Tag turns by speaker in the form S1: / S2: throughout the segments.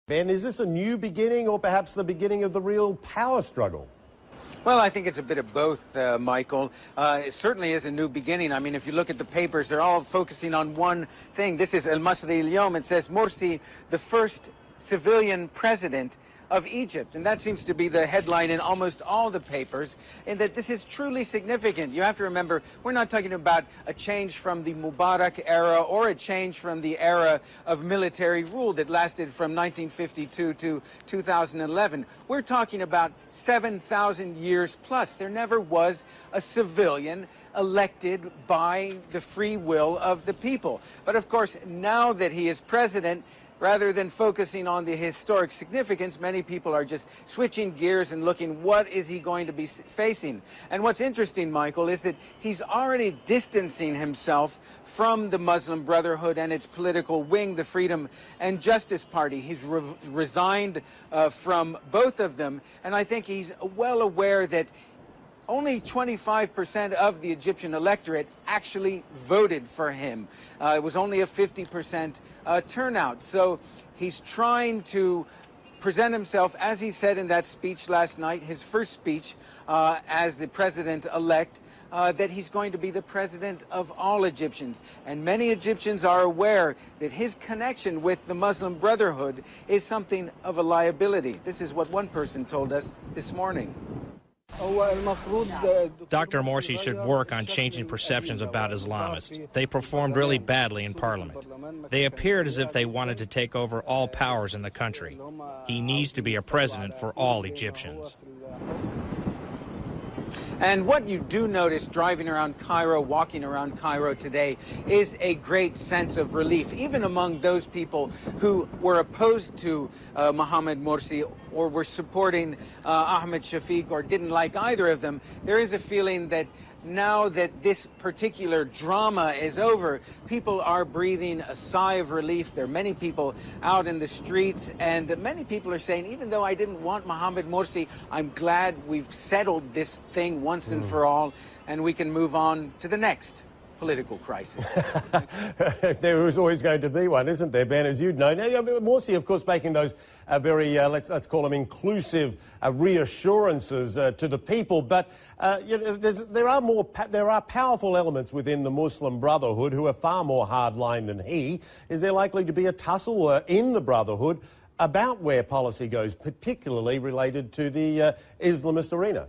S1: Ben, is this a new beginning or perhaps the beginning of the real power struggle?
S2: Well, I think it's a bit of both, Michael. It certainly is a new beginning. I mean, if you look at the papers, they're all focusing on one thing. This is El Masri al-Yawm. It says Morsi, the first civilian president of Egypt. And that seems to be the headline in almost all the papers, and that this is truly significant. You have to remember, we're not talking about a change from the Mubarak era or a change from the era of military rule that lasted from 1952 to 2011. We're talking about 7,000 years plus. There never was a civilian elected by the free will of the people. But of course, now that he is president, rather than focusing on the historic significance, many people are just switching gears and looking, what is he going to be facing? And what's interesting, Michael, is that he's already distancing himself from the Muslim Brotherhood and its political wing, the Freedom and Justice Party. He's resigned from both of them, and I think he's well aware that only 25% of the Egyptian electorate actually voted for him. It was only a 50% turnout. So he's trying to present himself, as he said in that speech last night, his first speech as the president-elect, that he's going to be the president of all Egyptians. And many Egyptians are aware that his connection with the Muslim Brotherhood is something of a liability. This is what one person told us this morning.
S3: Dr. Morsi should work on changing perceptions about Islamists. They performed really badly in Parliament. They appeared as if they wanted to take over all powers in the country. He needs to be a president for all Egyptians.
S2: And what you do notice driving around Cairo, walking around Cairo today, is a great sense of relief, even among those people who were opposed to Mohamed Morsi or were supporting Ahmed Shafiq or didn't like either of them. There is a feeling that now that this particular drama is over, people are breathing a sigh of relief. There are many people out in the streets, and many people are saying, even though I didn't want Mohamed Morsi, I'm glad we've settled this thing once and for all, and we can move on to the next political crisis.
S1: There is always going to be one, isn't there, Ben, as you'd know. Now, Morsi, of course, making those very, let's call them inclusive reassurances to the people. But you know, there are powerful elements within the Muslim Brotherhood who are far more hardline than he. Is there likely to be a tussle in the Brotherhood about where policy goes, particularly related to the Islamist arena?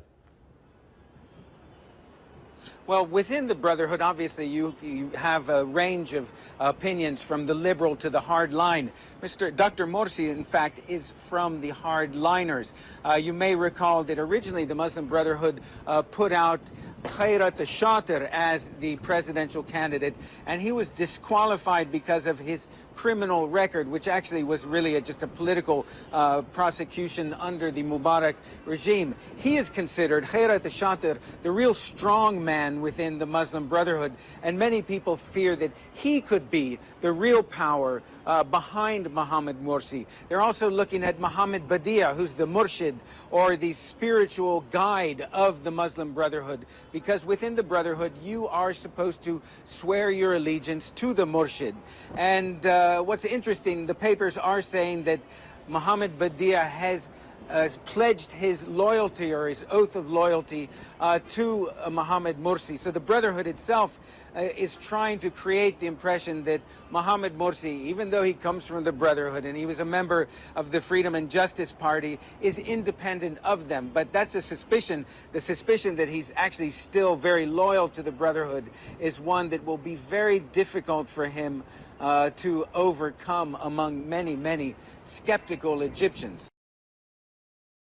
S2: Well, within the Brotherhood, obviously, you have a range of opinions from the liberal to the hard-line. Dr. Morsi, in fact, is from the hard-liners. You may recall that originally the Muslim Brotherhood put out Khairat al-Shatir as the presidential candidate, and he was disqualified because of his criminal record, which actually was really just a political prosecution under the Mubarak regime. He is considered, Khairat al-Shatir, the real strong man within the Muslim Brotherhood, and many people fear that he could be the real power behind Mohamed Morsi. They're also looking at Mohamed Badia, who's the Murshid, or the spiritual guide of the Muslim Brotherhood, because within the Brotherhood you are supposed to swear your allegiance to the Murshid. And what's interesting, the papers are saying that Mohamed Badia has pledged his loyalty or his oath of loyalty to Mohamed Morsi. So the Brotherhood itself is trying to create the impression that Mohamed Morsi, even though he comes from the Brotherhood and he was a member of the Freedom and Justice Party, is independent of them. But that's a suspicion. The suspicion that he's actually still very loyal to the Brotherhood is one that will be very difficult for him to overcome among many, many skeptical Egyptians.